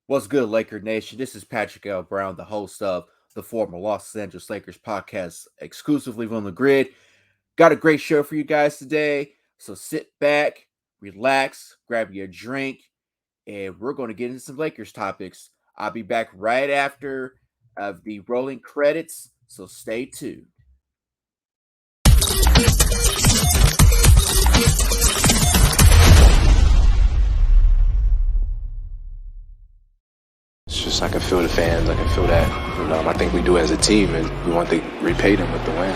What's good, Laker Nation? This is Patrick L. Brown, the host of the former Los Angeles Lakers podcast, exclusively on the grid. Got a great show for you guys today. So sit back, relax, grab your drink, and we're going to get into some Lakers topics. I'll be back right after of the rolling credits, so stay tuned. It's just I can feel the fans. I can feel that. I think we do as a team, and we want to repay them with the win.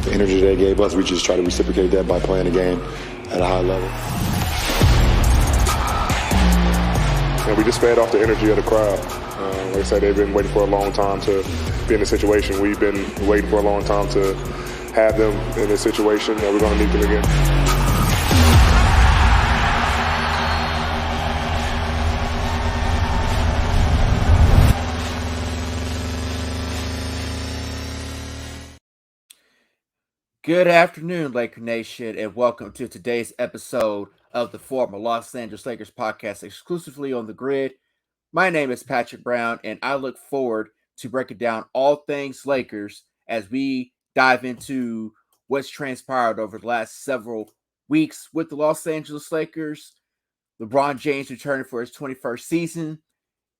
The energy they gave us, we just try to reciprocate that by playing the game at a high level. And we just fed off the energy of the crowd. Like I said, they've been waiting for a long time to be in a situation. We've been waiting for a long time to have them in this situation, and we're going to need them again. Good afternoon, Laker Nation, and welcome to today's episode of the former Los Angeles Lakers podcast, exclusively on the grid. My name is Patrick Brown, and I look forward to breaking down all things Lakers as we dive into what's transpired over the last several weeks with the Los Angeles Lakers. LeBron James returning for his 21st season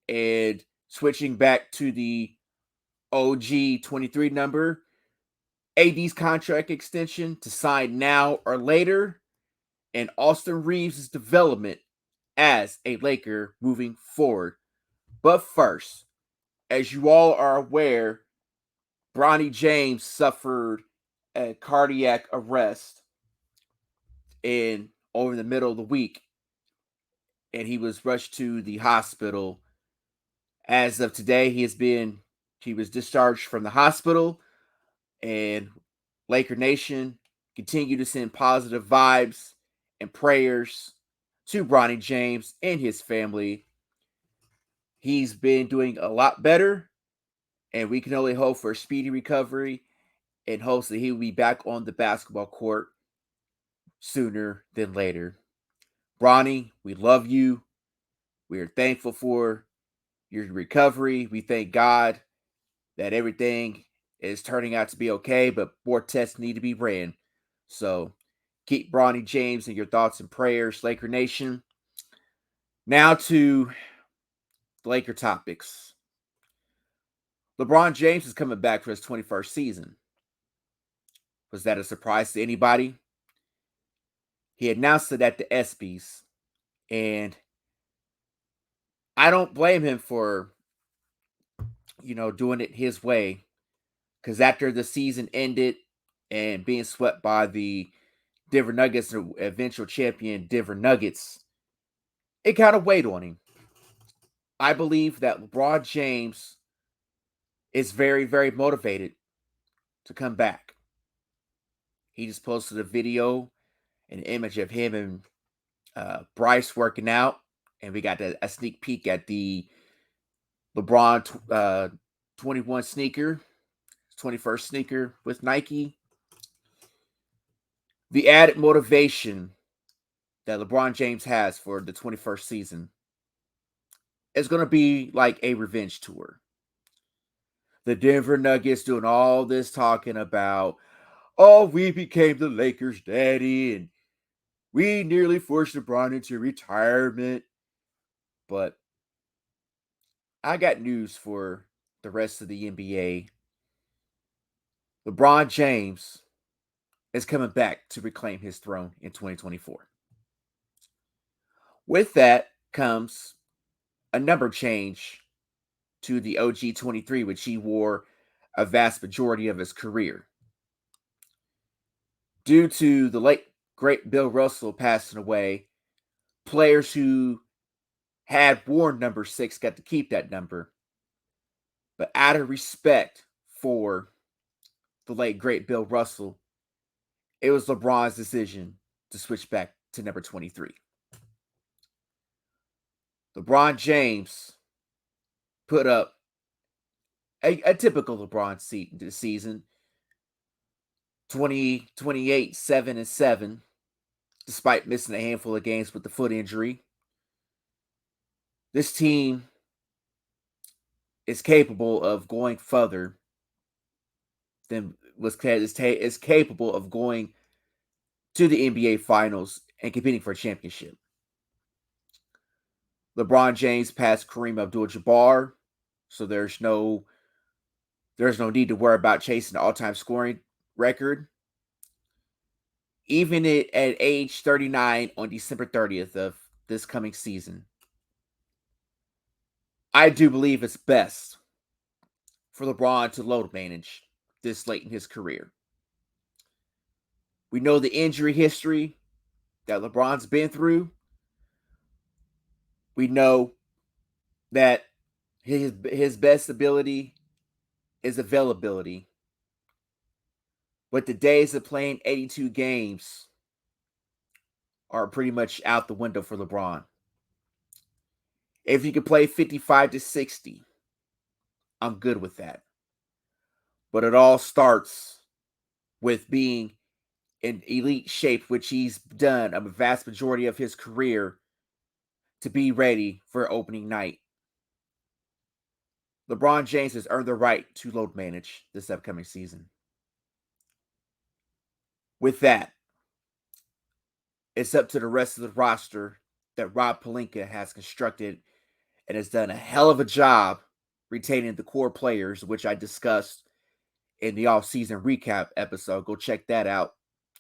and switching back to the OG 23 number. AD's contract extension to sign now or later, and Austin Reaves' development as a Laker moving forward. But first, as you all are aware, Bronny James suffered a cardiac arrest over the middle of the week, and he was rushed to the hospital. As of today, he was discharged from the hospital. And Laker Nation, continue to send positive vibes and prayers to Bronny James and his family. He's been doing a lot better, and we can only hope for a speedy recovery and hopes that he will be back on the basketball court sooner than later. Bronny, we love you. We are thankful for your recovery. We thank God that everything is turning out to be okay, but more tests need to be ran. So keep Bronny James in your thoughts and prayers, Laker Nation. Now to the Laker topics. LeBron James is coming back for his 21st season. Was that a surprise to anybody? He announced it at the Espys, and I don't blame him for, doing it his way. Because after the season ended and being swept by the Denver Nuggets, the eventual champion Denver Nuggets, it kind of weighed on him. I believe that LeBron James is very, very motivated to come back. He just posted a video, an image of him and Bryce working out, and we got a sneak peek at the LeBron 21 sneaker. 21st sneaker with Nike. The added motivation that LeBron James has for the 21st season is going to be like a revenge tour. The Denver Nuggets doing all this talking about, oh, we became the Lakers' daddy and we nearly forced LeBron into retirement. But I got news for the rest of the NBA. LeBron James is coming back to reclaim his throne in 2024. With that comes a number change to the OG 23, which he wore a vast majority of his career. Due to the late, great Bill Russell passing away, players who had worn number 6 got to keep that number. But out of respect for the late, great Bill Russell, it was LeBron's decision to switch back to number 23. LeBron James put up a typical LeBron season. 28, 7, and 7, despite missing a handful of games with the foot injury. This team is capable of going further than is capable of going to the NBA Finals and competing for a championship. LeBron James passed Kareem Abdul-Jabbar, so there's no need to worry about chasing the all-time scoring record. Even at age 39 on December 30th of this coming season, I do believe it's best for LeBron to load manage this late in his career. We know the injury history that LeBron's been through. We know that his best ability is availability. But the days of playing 82 games are pretty much out the window for LeBron. If you can play 55 to 60, I'm good with that. But it all starts with being in elite shape, which he's done a vast majority of his career to be ready for opening night. LeBron James has earned the right to load manage this upcoming season. With that, it's up to the rest of the roster that Rob Pelinka has constructed and has done a hell of a job retaining the core players, which I discussed in the off-season recap episode. Go check that out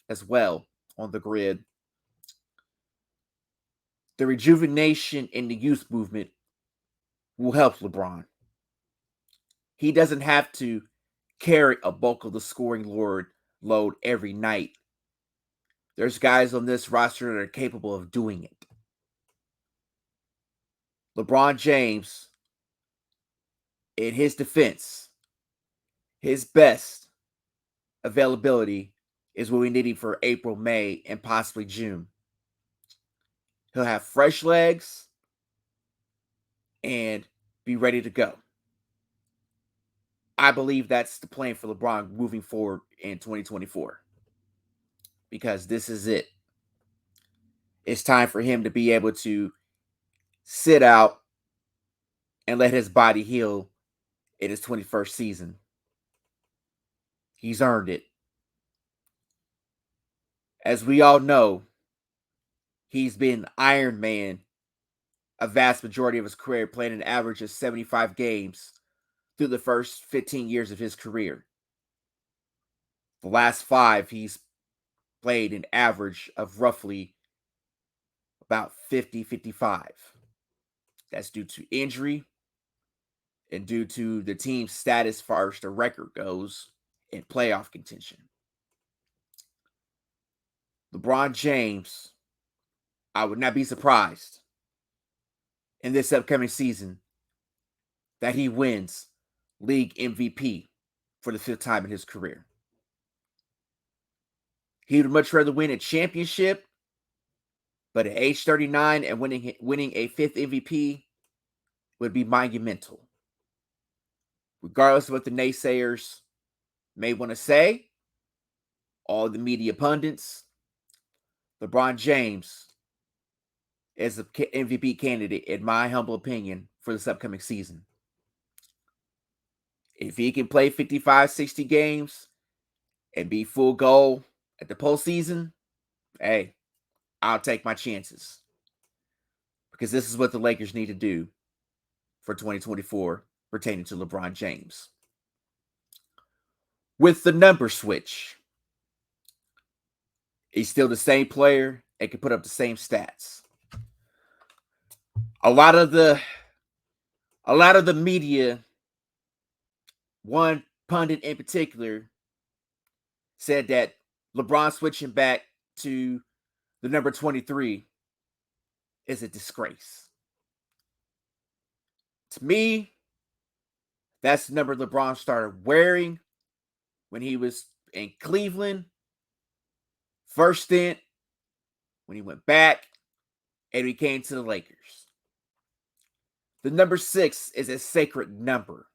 as well on the grid. The rejuvenation in the youth movement will help LeBron. He doesn't have to carry a bulk of the scoring load every night. There's guys on this roster that are capable of doing it. LeBron James, in his defense, his best availability is what we need for April, May, and possibly June. He'll have fresh legs and be ready to go. I believe that's the plan for LeBron moving forward in 2024 because this is it. It's time for him to be able to sit out and let his body heal in his 21st season. He's earned it. As we all know, he's been Iron Man a vast majority of his career, playing an average of 75 games through the first 15 years of his career. The last 5, he's played an average of roughly about 50, 55. That's due to injury and due to the team's status as far as the record goes in playoff contention. LeBron James, I would not be surprised in this upcoming season that he wins league MVP for the 5th time in his career. He would much rather win a championship, but at age 39 and winning a 5th MVP would be monumental. Regardless of what the naysayers may want to say, all the media pundits, LeBron James is an MVP candidate, in my humble opinion, for this upcoming season. If he can play 55, 60 games and be full goal at the postseason, hey, I'll take my chances. Because this is what the Lakers need to do for 2024 pertaining to LeBron James. With the number switch, he's still the same player and can put up the same stats. A lot of the media, one pundit in particular, said that LeBron switching back to the number 23 is a disgrace. To me, that's the number LeBron started wearing when he was in Cleveland, first stint, when he went back, and he came to the Lakers. The number 6 is a sacred number,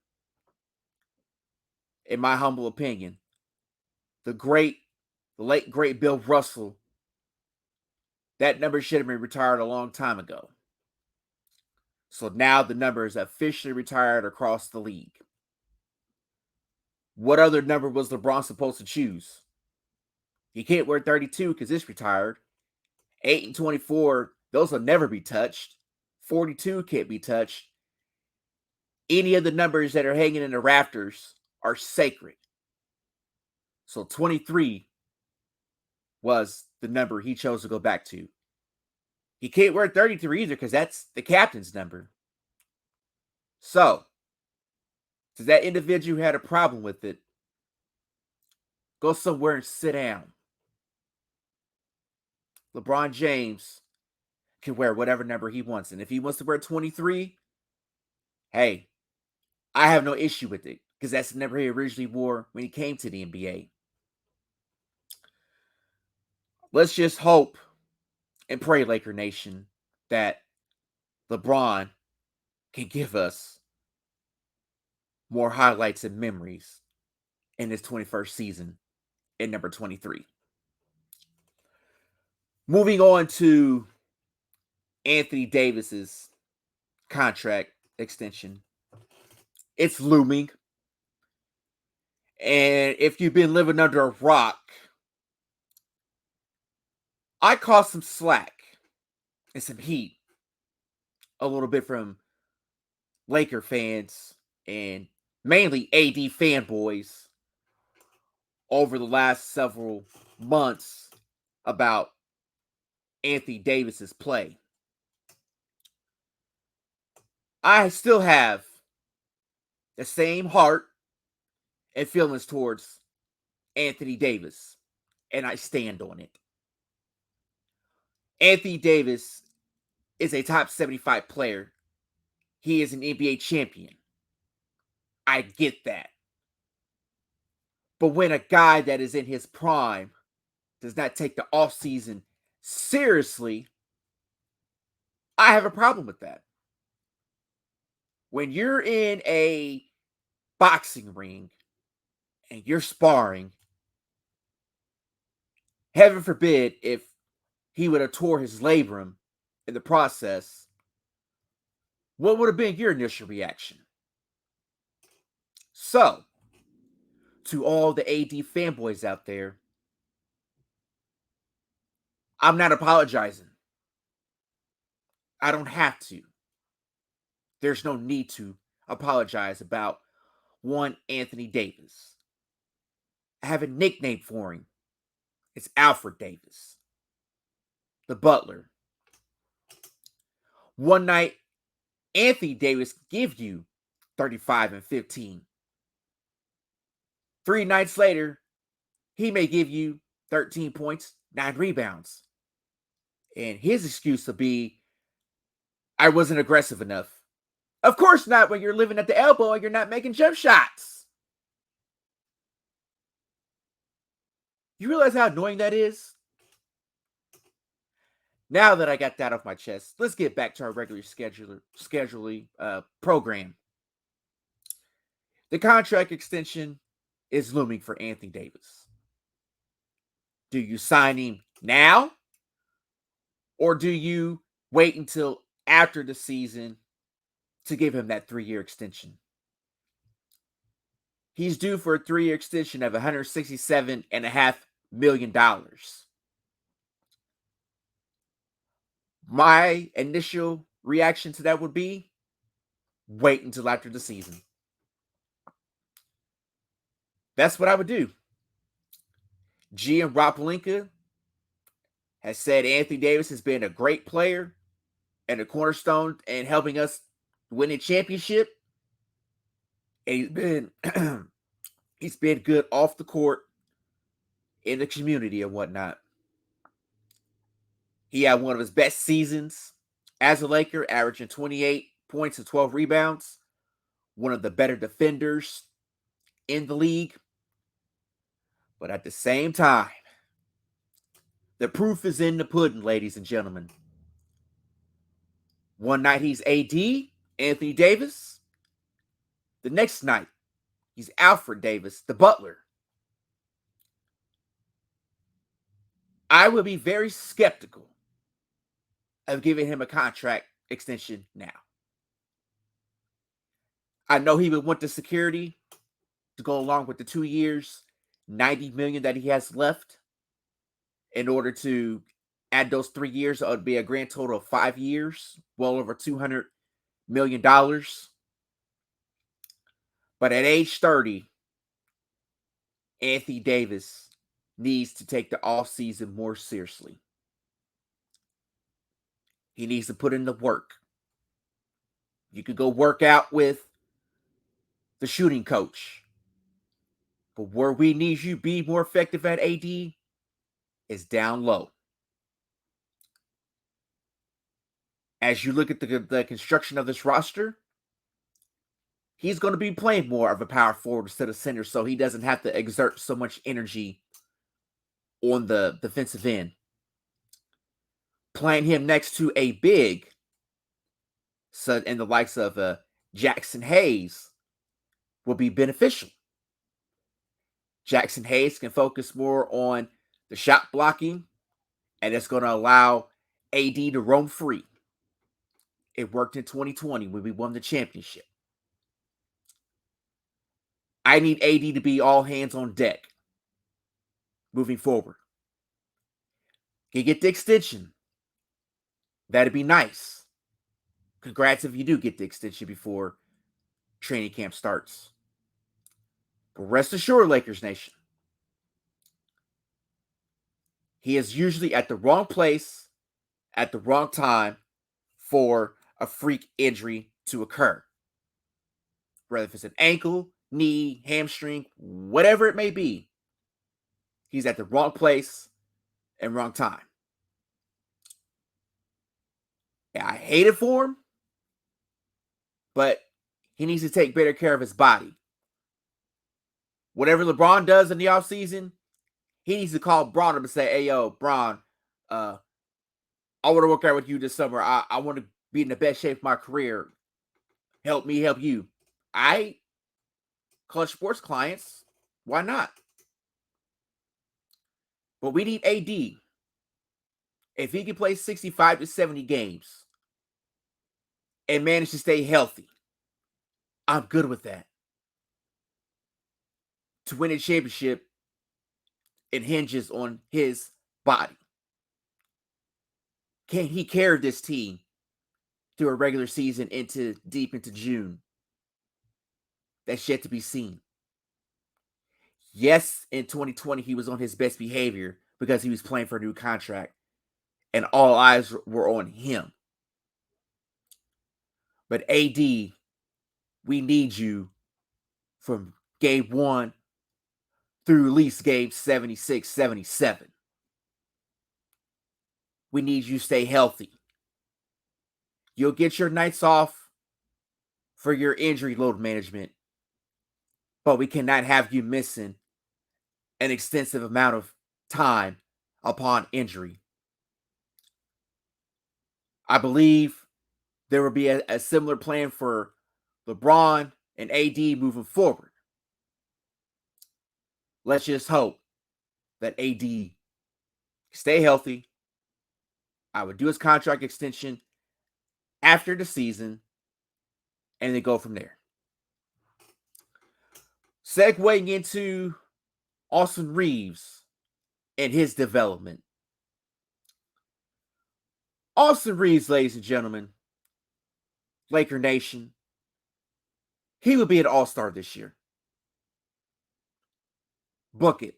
in my humble opinion. The late great Bill Russell, that number should have been retired a long time ago. So now the number is officially retired across the league. What other number was LeBron supposed to choose? He can't wear 32 because it's retired. 8 and 24, those will never be touched. 42 can't be touched. Any of the numbers that are hanging in the rafters are sacred. So 23 was the number he chose to go back to. He can't wear 33 either because that's the captain's number. So, to that individual who had a problem with it, go somewhere and sit down. LeBron James can wear whatever number he wants. And if he wants to wear 23, hey, I have no issue with it because that's the number he originally wore when he came to the NBA. Let's just hope and pray, Laker Nation, that LeBron can give us more highlights and memories in his 21st season in number 23. Moving on to Anthony Davis's contract extension. It's looming. And if you've been living under a rock, I caught some slack and some heat a little bit from Laker fans and mainly AD fanboys over the last several months about Anthony Davis's play. I still have the same heart and feelings towards Anthony Davis, and I stand on it. Anthony Davis is a top 75 player. He is an NBA champion. I get that. But when a guy that is in his prime does not take the offseason seriously, I have a problem with that. When you're in a boxing ring and you're sparring, heaven forbid if he would have tore his labrum in the process, what would have been your initial reaction? So, to all the AD fanboys out there, I'm not apologizing. I don't have to. There's no need to apologize about one Anthony Davis. I have a nickname for him. It's Alfred Davis, the butler. One night, Anthony Davis give you 35 and 15. 3 nights later, he may give you 13 points, 9 rebounds. And his excuse will be, I wasn't aggressive enough. Of course not when you're living at the elbow and you're not making jump shots. You realize how annoying that is? Now that I got that off my chest, let's get back to our regular scheduling program. The contract extension is looming for Anthony Davis. Do you sign him now? Or do you wait until after the season to give him that 3-year extension? He's due for a 3-year extension of $167.5 million. My initial reaction to that would be wait until after the season. That's what I would do. GM Rob has said Anthony Davis has been a great player and a cornerstone in helping us win a championship. And he's been good off the court in the community and whatnot. He had one of his best seasons as a Laker, averaging 28 points and 12 rebounds. One of the better defenders in the league. But at the same time, the proof is in the pudding, ladies and gentlemen. One night he's AD, Anthony Davis. The next night, he's Alfred Davis, the butler. I would be very skeptical of giving him a contract extension now. I know he would want the security to go along with the 2 years, $90 million that he has left in order to add those 3 years. It would be a grand total of 5 years, well over $200 million. But at age 30, Anthony Davis needs to take the offseason more seriously. He needs to put in the work. You could go work out with the shooting coach. But where we need you to be more effective at AD is down low. As you look at the construction of this roster, he's going to be playing more of a power forward instead of center, so he doesn't have to exert so much energy on the defensive end. Playing him next to a big, so in the likes of Jackson Hayes, will be beneficial. Jackson Hayes can focus more on the shot blocking, and it's going to allow AD to roam free. It worked in 2020 when we won the championship. I need AD to be all hands on deck moving forward. Can you get the extension? That'd be nice. Congrats if you do get the extension before training camp starts. But rest assured, Lakers Nation, he is usually at the wrong place at the wrong time for a freak injury to occur. Whether if it's an ankle, knee, hamstring, whatever it may be, he's at the wrong place and wrong time. Yeah, I hate it for him, but he needs to take better care of his body. Whatever LeBron does in the offseason, he needs to call Braun up and say, hey, yo, Braun, I want to work out with you this summer. I want to be in the best shape of my career. Help me help you. Clutch Sports clients, why not? But we need AD. If he can play 65 to 70 games and manage to stay healthy, I'm good with that. To win a championship, it hinges on his body. Can he carry this team through a regular season deep into June? That's yet to be seen. Yes, in 2020, he was on his best behavior because he was playing for a new contract, and all eyes were on him. But AD, we need you from game 1 through at least game 76, 77. We need you to stay healthy. You'll get your nights off for your injury load management, but we cannot have you missing an extensive amount of time upon injury. I believe there will be a similar plan for LeBron and AD moving forward. Let's just hope that AD stay healthy. I would do his contract extension after the season and then go from there. Segueing into Austin Reaves and his development. Austin Reaves, ladies and gentlemen, Laker Nation, he will be an all-star this year. Book it.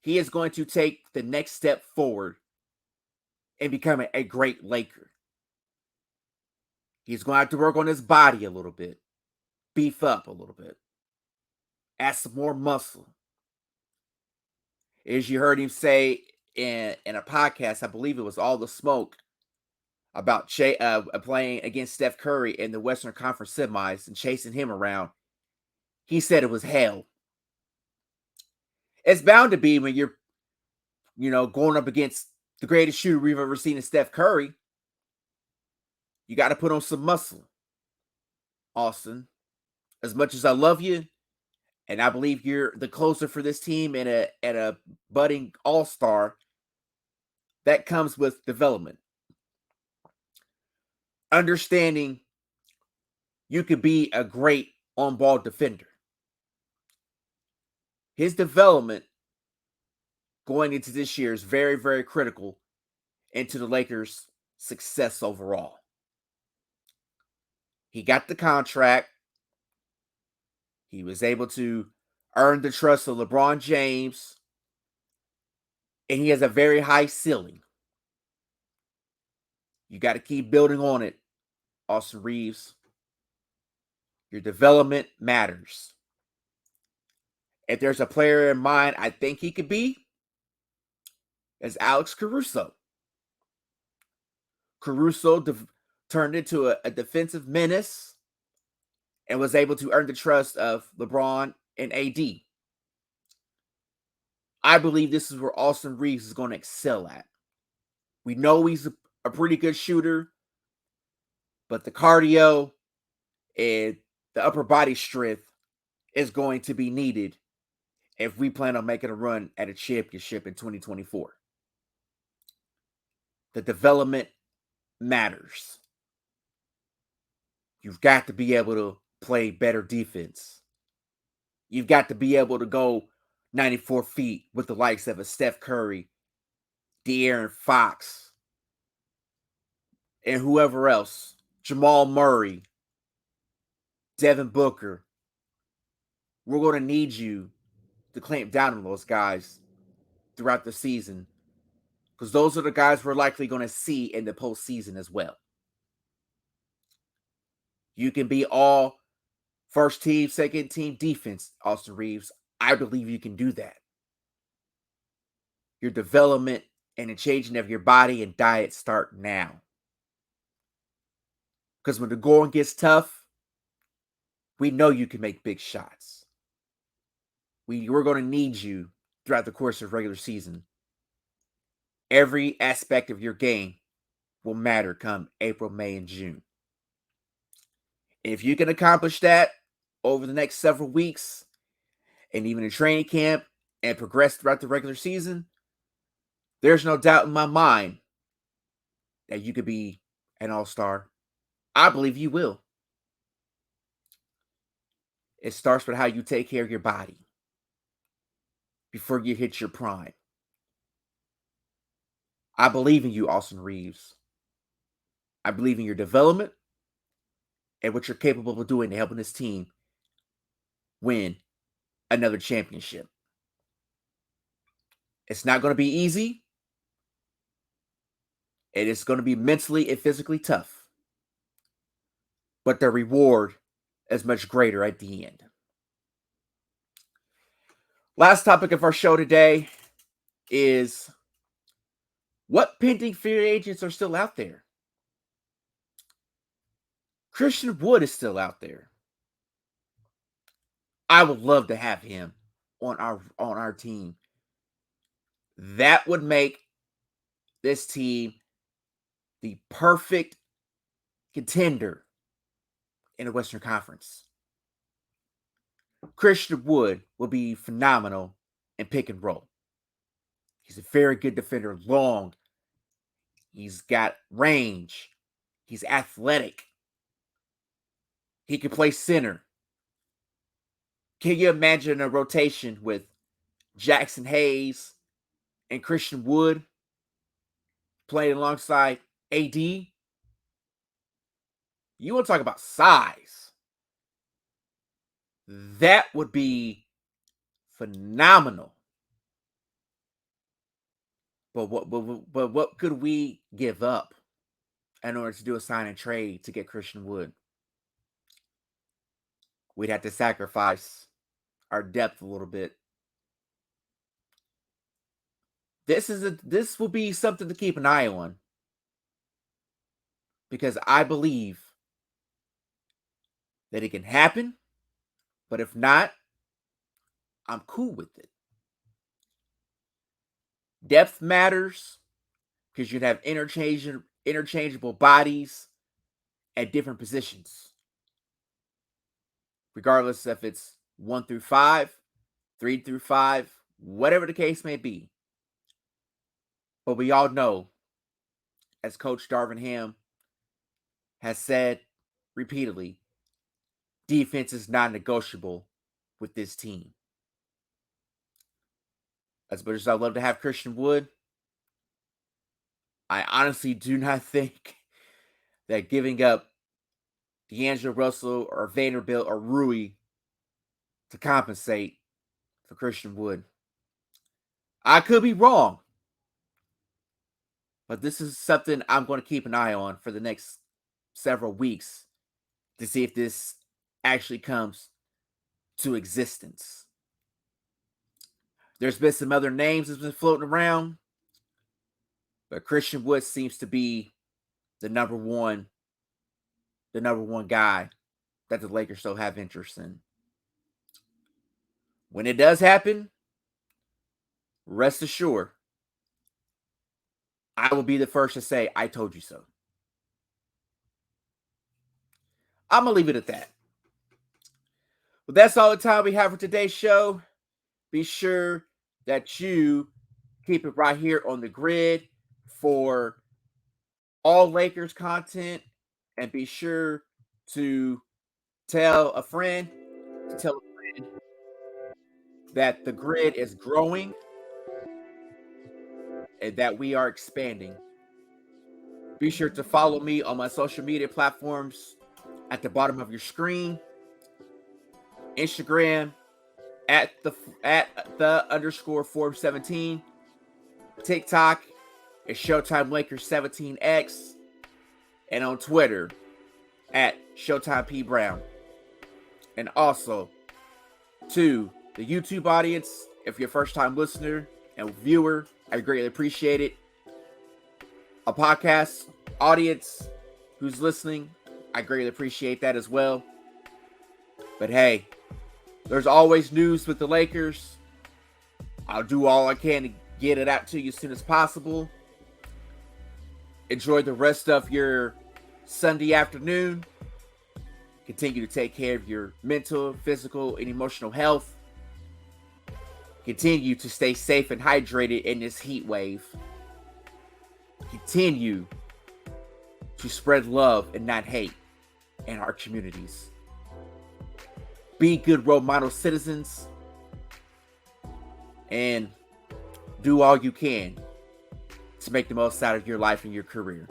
He is going to take the next step forward and become a great Laker. He's going to have to work on his body a little bit, beef up a little bit, add some more muscle. As you heard him say in a podcast, I believe it was All the Smoke, about playing against Steph Curry in the Western Conference semis and chasing him around. He said it was hell. It's bound to be when you're, going up against the greatest shooter we've ever seen in Steph Curry. You got to put on some muscle, Austin. As much as I love you, and I believe you're the closer for this team and a budding all-star, that comes with development. Understanding you could be a great on-ball defender. His development going into this year is very, very critical into the Lakers' success overall. He got the contract. He was able to earn the trust of LeBron James. And he has a very high ceiling. You got to keep building on it, Austin Reaves. Your development matters. If there's a player in mind I think he could be, it's Alex Caruso. Caruso turned into a defensive menace and was able to earn the trust of LeBron and AD. I believe this is where Austin Reaves is going to excel at. We know he's a pretty good shooter, but the cardio and the upper body strength is going to be needed if we plan on making a run at a championship in 2024. The development matters. You've got to be able to play better defense. You've got to be able to go 94 feet with the likes of a Steph Curry, De'Aaron Fox, and whoever else, Jamal Murray, Devin Booker. We're going to need you to clamp down on those guys throughout the season, because those are the guys we're likely going to see in the postseason as well. You can be all first team, second team defense, Austin Reaves. I believe you can do that. Your development and the changing of your body and diet start now. Because when the going gets tough, we know you can make big shots. We're going to need you throughout the course of regular season. Every aspect of your game will matter come April, May, and June. If you can accomplish that over the next several weeks and even in training camp and progress throughout the regular season, there's no doubt in my mind that you could be an all-star. I believe you will. It starts with how you take care of your body before you hit your prime. I believe in you, Austin Reaves. I believe in your development and what you're capable of doing to helping this team win another championship. It's not going to be easy. And it's going to be mentally and physically tough. But the reward is much greater at the end. Last topic of our show today is what pending free agents are still out there? Christian Wood is still out there. I would love to have him on our team. That would make this team the perfect contender in the Western Conference. Christian Wood will be phenomenal in pick and roll. He's a very good defender, long. He's got range. He's athletic. He can play center. Can you imagine a rotation with Jackson Hayes and Christian Wood playing alongside AD? You want to talk about size? That would be phenomenal. But what could we give up in order to do a sign and trade to get Christian Wood? We'd have to sacrifice our depth a little bit. This will be something to keep an eye on, because I believe that it can happen, but if not, I'm cool with it. Depth matters because you'd have interchangeable bodies at different positions, regardless if it's 1 through 5, 3 through 5, whatever the case may be. But we all know, as Coach Darvin Ham has said repeatedly, defense is non-negotiable with this team. As much as I'd love to have Christian Wood, I honestly do not think that giving up D'Angelo Russell or Vanderbilt or Rui to compensate for Christian Wood. I could be wrong, but this is something I'm going to keep an eye on for the next several weeks to see if this actually comes to existence. There's been some other names that's been floating around, but Christian Wood seems to be the number one guy that the Lakers still have interest in. When it does happen, rest assured, I will be the first to say, I told you so. I'm going to leave it at that. Well, that's all the time we have for today's show. Be sure that you keep it right here on the grid for all Lakers content. And be sure to tell a friend that the grid is growing and that we are expanding. Be sure to follow me on my social media platforms at the bottom of your screen. Instagram at the _ Form17. TikTok is Showtime Lakers 17X. And on Twitter at Showtime P Brown. And also to the YouTube audience, if you're a first-time listener and viewer, I greatly appreciate it. A podcast audience who's listening, I greatly appreciate that as well. But hey, there's always news with the Lakers. I'll do all I can to get it out to you as soon as possible. Enjoy the rest of your Sunday afternoon. Continue to take care of your mental, physical, and emotional health. Continue to stay safe and hydrated in this heat wave. Continue to spread love and not hate in our communities. Be good role model citizens and do all you can to make the most out of your life and your career.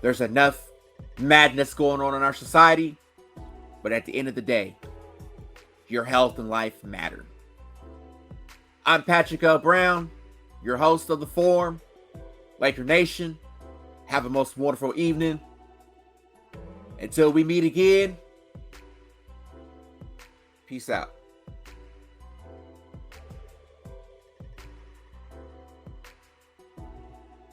There's enough madness going on in our society, but at the end of the day, your health and life matter. I'm Patrick L. Brown, your host of The Forum. Laker Nation, have a most wonderful evening. Until we meet again, peace out.